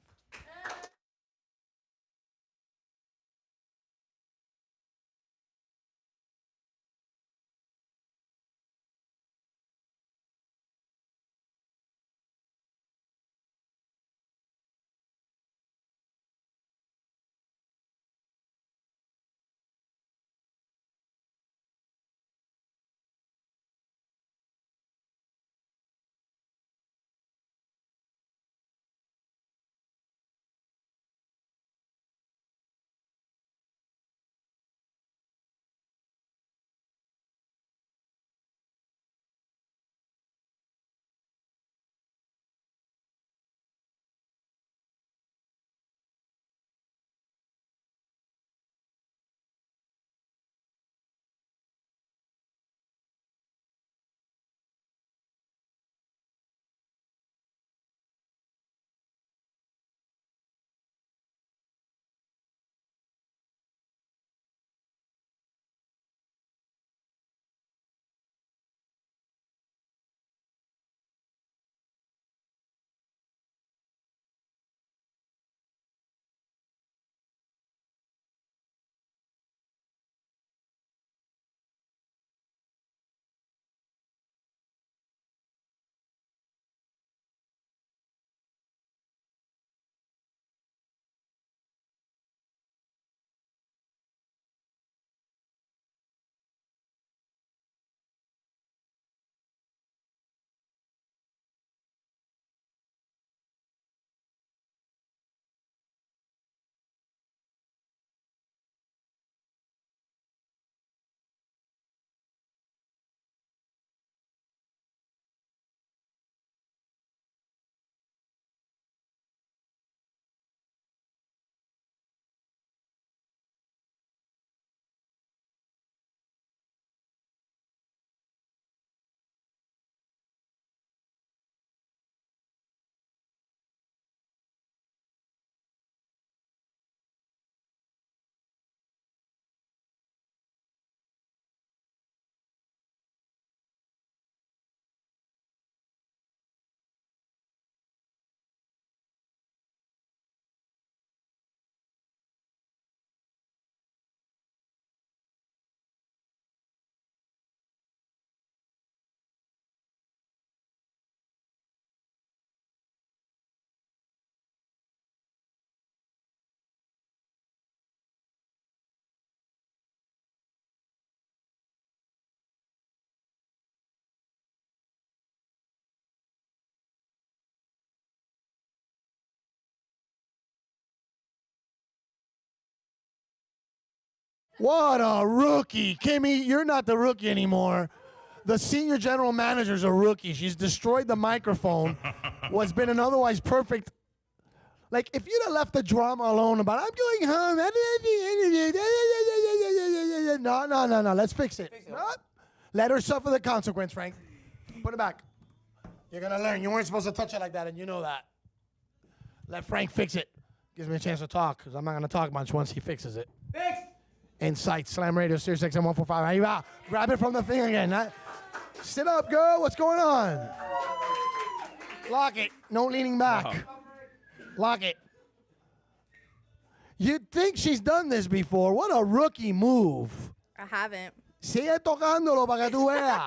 What a rookie. Kimmy, you're not the rookie anymore. The senior general manager's a rookie. She's destroyed the microphone. What's been an otherwise perfect. Like, if you'd have left the drama alone about, I'm going home. No. Let's fix it. No. Let her suffer the consequence, Frank. Put it back. You're going to learn. You weren't supposed to touch it like that, and you know that. Let Frank fix it. Gives me a chance to talk, because I'm not going to talk much once he fixes it. Insight, Slam Radio, Sirius XM 145. Ahí va. Grab it from the thing again. Sit up, girl. What's going on? Lock it. No leaning back. Wow. Lock it. You'd think she's done this before. What a rookie move. I haven't. Sigue tocándolo para que tú veas.